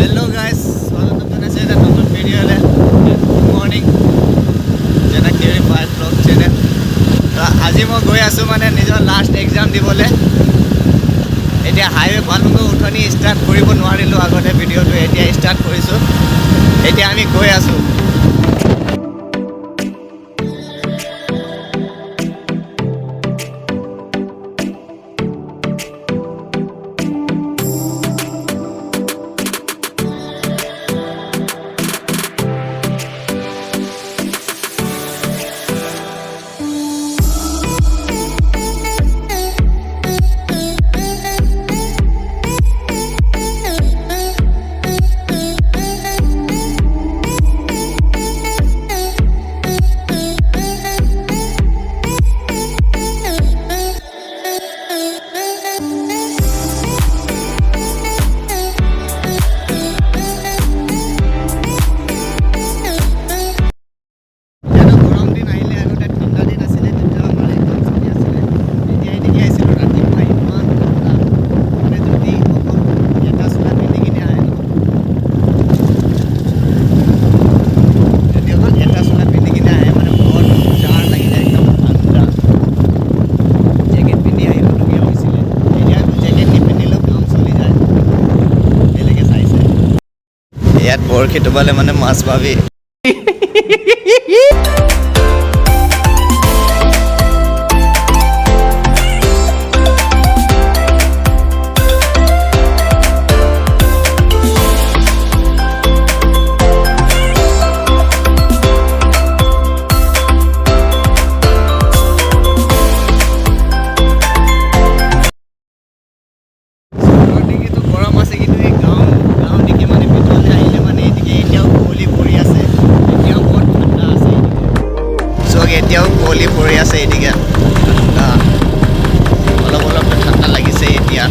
Hello guys, स्वागत करना चाहिए नতুन वीडियो ले गुड मॉर्निंग जेना केरी 5 ब्लॉग चैनल तो আজি মই গৈ আছো মানে নিজৰ লাষ্ট এক্সাম দিবলে এতিয়া হাইৱে পালুঙ্গো উঠনি স্টাৰ্ট কৰিব নোৱাৰিলো আগতে ভিডিওটো এতিয়া স্টাৰ্ট কৰিছো এতিয়া আমি গৈ আছো ইয়াত বৰশী টোপালে মানে মাছ পাবি এতিয়াও কুঁৱলী পৰি আছে এদিকে অলপ অলপ ঠাণ্ডা লাগিছে এতিয়া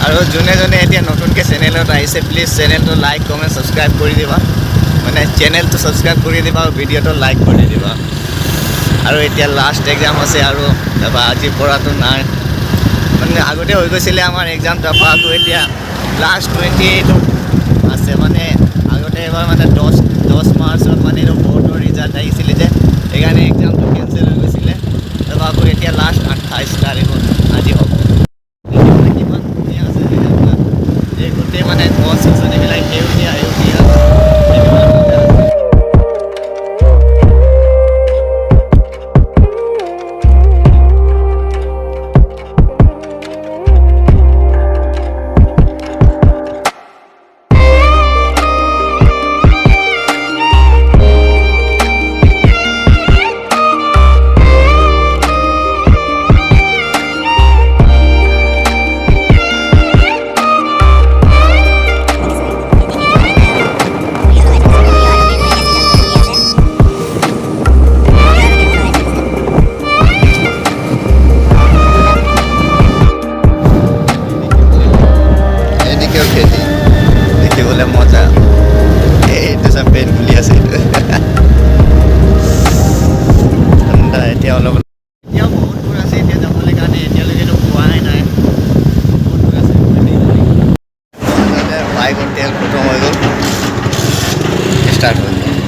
আৰু যোনে যোনে এতিয়া নতুনকৈ চেনেলত আহিছে প্লিজ চেনেলটো লাইক কমেণ্ট ছাবস্ক্ৰাইব কৰি দিবা মানে চেনেলটো ছাবস্ক্ৰাইব কৰি দিবা আৰু ভিডিঅ'টো লাইক কৰি দিবা আৰু এতিয়া লাষ্ট এক্সাম আছে আৰু তাৰপৰা আজিৰ পৰাটো নাই মানে আগতে হৈ গৈছিলে আমাৰ এক্সাম তাৰপৰা আকৌ এতিয়া লাষ্ট 28 আছে মানে আগতে এবাৰ মানে 10 মাৰ্চত মানে বৰ্ডৰ ৰিজাল্ট আহিছিলে যে সেইকাৰণে এক্সামটো কেঞ্চেল হৈ গৈছিলে তাৰপৰা আকৌ এতিয়া লাষ্ট 28 তাৰিখত আজি হ'ব গোটেই মানে গছ গছনিবিলাক সেউজীয়া সেউজীয়া দেখিবলৈ মজা এইটো চব পেন খুলি আছে ঠাণ্ডা এতিয়া অলপ এতিয়াও বহুত দূৰ আছে এতিয়া যাবলৈ কাৰণে এতিয়ালৈকেতো পোৱাই নাই বহুত দূৰ আছে বাইকৰ তেল খতম হৈ গ'ল ষ্টাৰ্ট হৈ গ'ল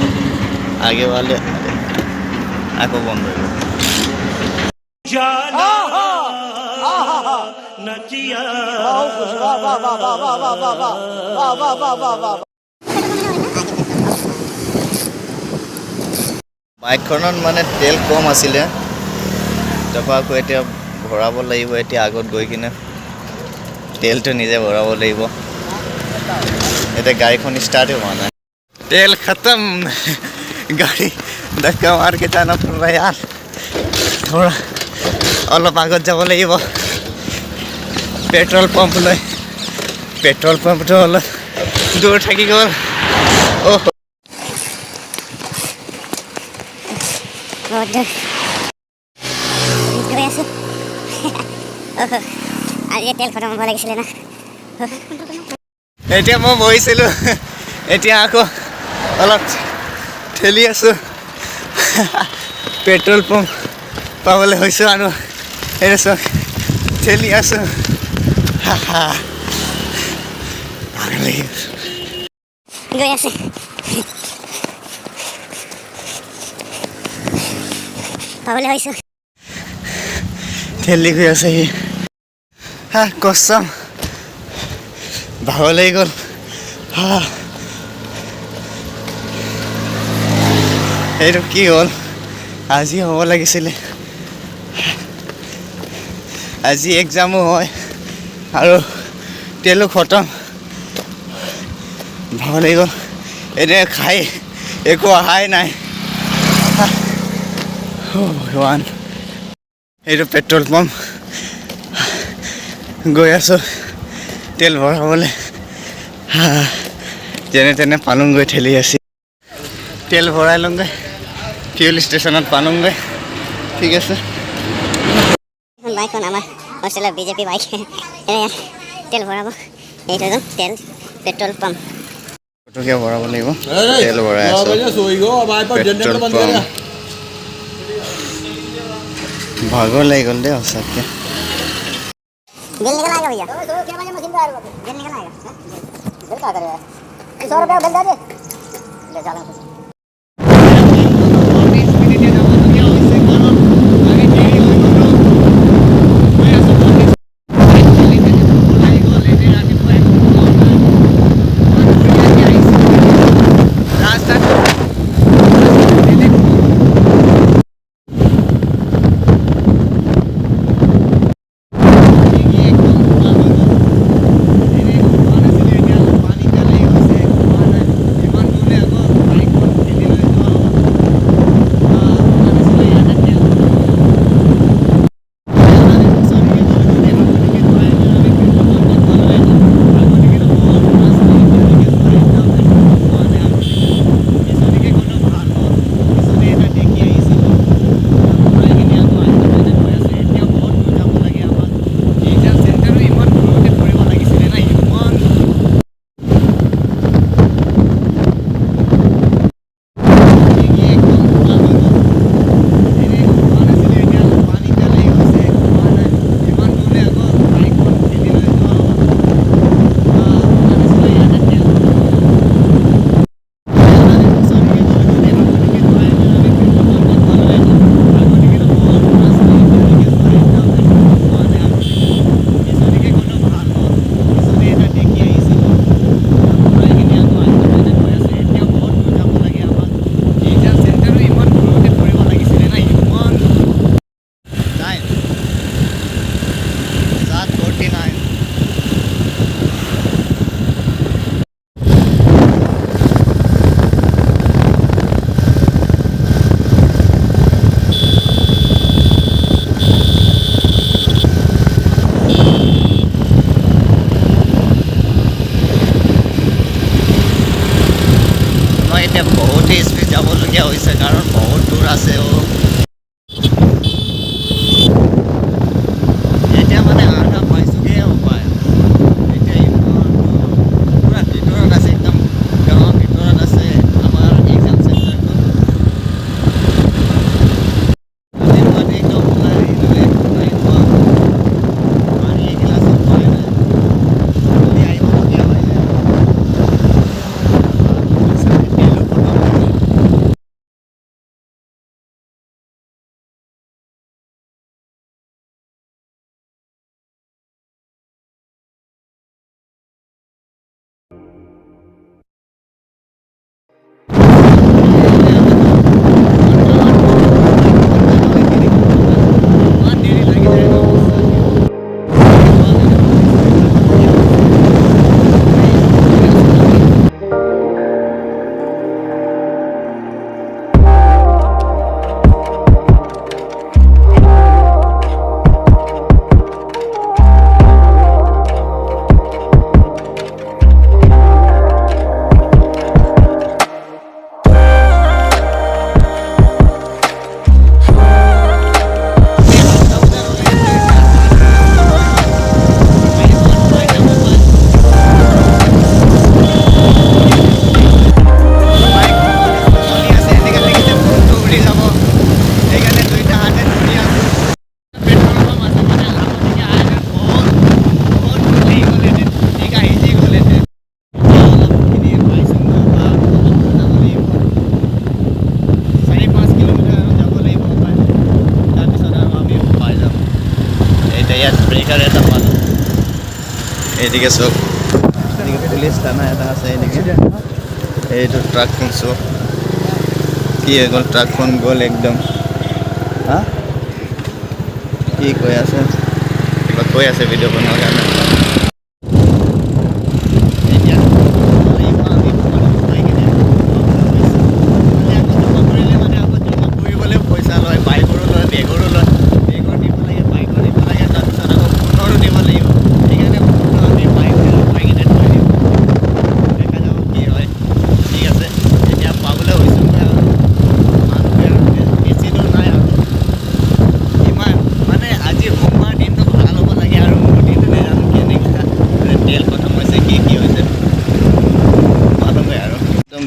আগে वाले আকৌ বন্ধ হৈ গ'ল नचिया বাইকখনত মানে তেল কম আছিলে, তাৰপৰা আকৌ এতিয়া ভৰাব লাগিব। এতিয়া আগত গৈ কিনে তেলটো নিজে ভৰাব লাগিব। এতিয়া গাড়ীখন ষ্টাৰ্টে হোৱা নাই। তেল খতম, গাড়ী धक्का मार के जाना पड़ रहा है यार। थोड़ा অলপ আগত যাব লাগিব পেট্ৰল পাম্পলৈ। পেট্ৰল পাম্পটো অলপ দূৰ থাকি গ'ল। এতিয়া মই বহিছিলোঁ, এতিয়া আকৌ অলপ ঠেলি আছোঁ। পেট্ৰল পাম্প পাবলৈ হৈছোঁ আৰু এইটো চক ঠেলি আছোঁ। গৈ আছে পাবলৈ হৈছোঁ, ঠেলি গৈ আছে সি। কষ্টম ভাগৰ লাগি গ'ল। এইটো কি হ'ল? আজি হ'ব লাগিছিলে। আজি এক্সামো হয় আৰু তেলো খতম। ভাগৰ লাগি গ'ল। এনে খাই একো অহাই নাই। ভগৱান, এইটো পেট্ৰল পাম্প। গৈ আছোঁ তেল ভৰাবলৈ। যেনে তেনে পালোংগৈ, ঠেলি আছে। তেল ভৰাই লওঁগৈ, ফিউল ষ্টেচনত পালোংগৈ। ঠিক আছে। বাইকখন আমাৰ হোষ্টেলৰ বিজেপি বাইক। তেল ভৰাব, এইটো তেল পেট্ৰল পাম্প। ফটোকে ভৰাব লাগিব। তেল ভৰাই আছোঁ পেট্ৰল পাম্প। ভাগৰ লাগি গ'ল দেই সঁচাকৈ। बिल निकल आएगा भैया, क्या बजे मशीन पे आएगा? बिल निकल आएगा। बिल क्या करेगा? 100 रुपया बिल दे दे। ले चलो। এইদিকে চব এদিকে পুলিচ থানা এটা আছে এদিকে এইটো ট্ৰাকখন চব কি হৈ গ'ল ট্ৰাকখন গ'ল একদম হা কি কৈ আছে কিবা কৈ আছে ভিডিঅ' বনোৱাৰ কাৰণে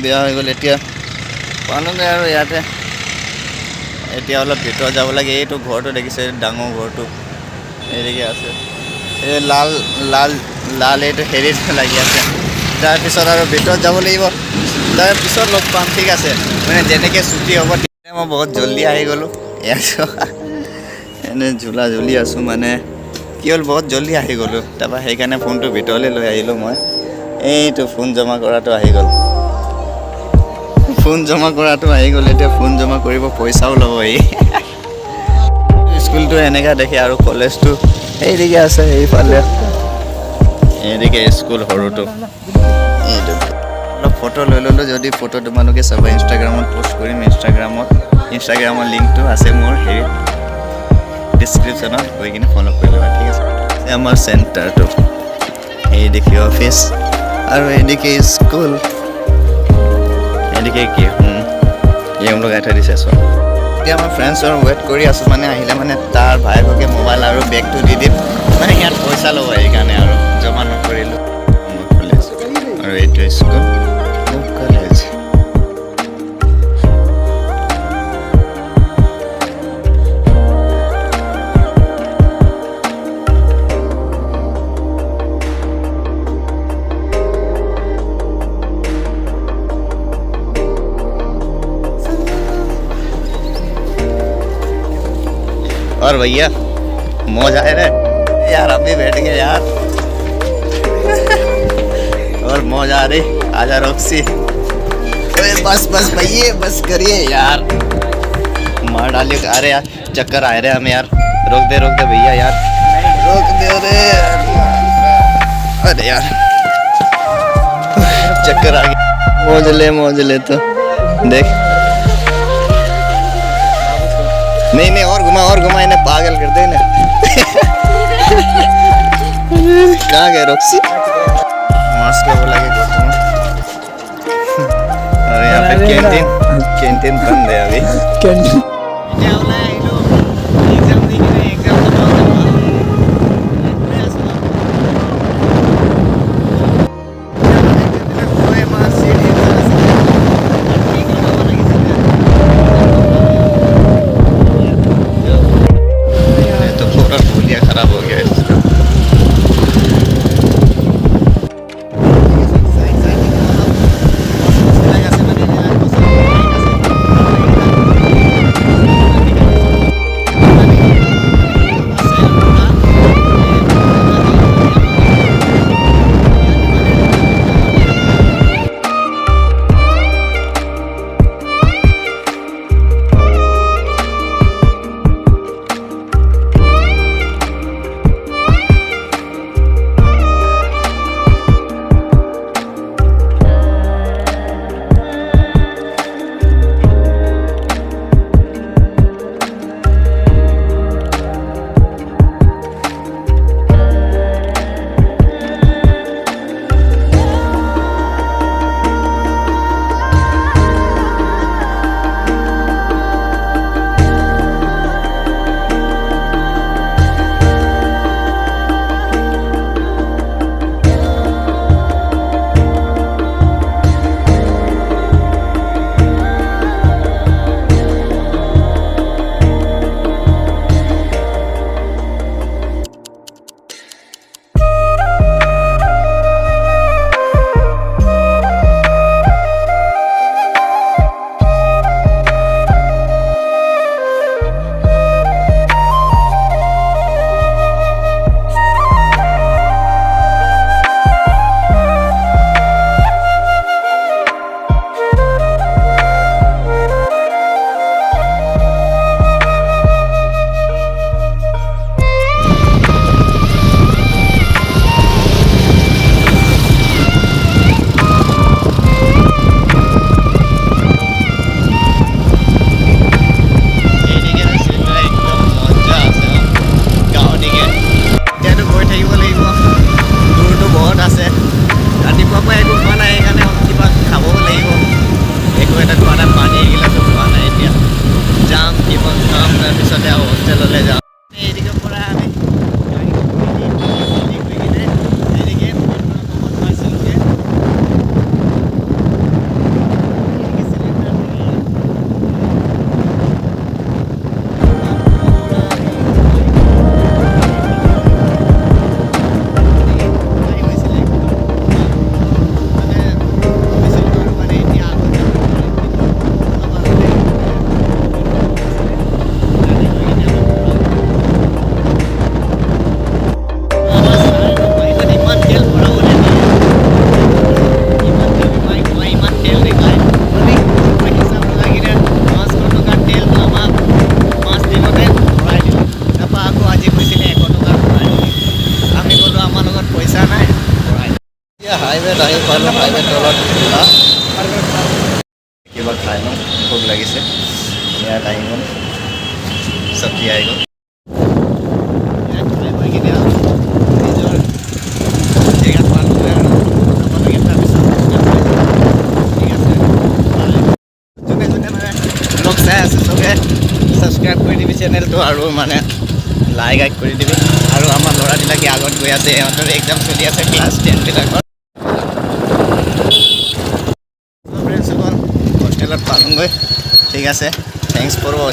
বেয়া হৈ গ'ল এতিয়া পালোঁগৈ আৰু ইয়াতে এতিয়া অলপ ভিতৰত যাব লাগে এইটো ঘৰটো দেখিছে ডাঙৰ ঘৰটো এইদিকে আছে এই লাল লাল লাল এইটো হেৰিত লাগি আছে তাৰপিছত আৰু ভিতৰত যাব লাগিব তাৰপিছত লগ পাম ঠিক আছে মানে যেনেকৈ ছুটি হ'ব তেতিয়া মই বহুত জল্দি আহি গ'লোঁ এনে ঝুলা ঝুলি আছোঁ মানে কি হ'ল বহুত জল্দি আহি গ'লোঁ তাৰপৰা সেইকাৰণে ফোনটো ভিতৰলৈ লৈ আহিলোঁ মই এইটো ফোন জমা কৰাটো আহি গ'ল ফোন জমা কৰাটো আহি গ'ল এতিয়া ফোন জমা কৰিব পইচাও ল'ব স্কুলটো এনেকৈ দেখে আৰু কলেজটো এইদিকে আছে এইফালে এইদিকে স্কুল সৰুটো এইটো অলপ ফটো লৈ ল'লোঁ যদি ফটো তোমালোকে চাবা ইনষ্টাগ্ৰামত পষ্ট কৰিম ইনষ্টাগ্ৰামৰ লিংকটো আছে মোৰ হেৰি ডিছক্ৰিপশ্যনত গৈ কিনে ফ'ল' কৰি ল'বা ঠিক আছে আমাৰ চেণ্টাৰটো এইদিকে অফিচ আৰু এইদিকে স্কুল এদিকে কি এই লগাই থৈ দিছে চোন এতিয়া আমাৰ ফ্ৰেণ্ডছৰ ৱেইট কৰি আছোঁ মানে আহিলে মানে তাৰ ভায়েককে মোবাইল আৰু বেগটো দি দিম মানে ইয়াত পইচা ল'ব সেইকাৰণে আৰু জমা নকৰিলোঁ মোৰ কলেজ আৰু এইটো স্কুল মোৰ কলেজ और भैया मौज आए रे यार अभी बैठ गए यार और मौज आ रही आजा रोक्सी बस बस भैया बस करिए यार मार डालिए अरे यार चक्कर आए रे हमें यार रोक दे भैया यार रोक दे रे अरे यार चक्कर आ गया मौज ले तो देख नहीं और घुमा इन्हें पागल कर दे इन्हें कहाँ गए रोक्सी मास्क लगा के और यहाँ पे कैंटीन बंद है अभी कैंटीन खराब हो गया इसका কিবা খাই লওঁ, ভোক লাগিছে। ইয়াত আহি গ'ল, চব্জি আহি গ'ল। ইয়াত খাই বৈ কিনে আৰু নিজৰ জেগাত পালোঁগৈ আৰু আপোনালোকে তাৰপিছত ঠিক আছে। যোনে যোনে মানে ব্লগ চাই আছে চবে ছাবস্ক্ৰাইব কৰি দিবি চেনেলটো আৰু মানে লাইক কৰি দিবি। আৰু আমাৰ ল'ৰাবিলাকে আগত গৈ আছে, সিহঁতৰ এক্সাম চলি আছে ক্লাছ 10বিলাকৰ। হোষ্টেলত পালোঁগৈ, ঠিক আছে। থেংকছ ফৰ ৱাচিং।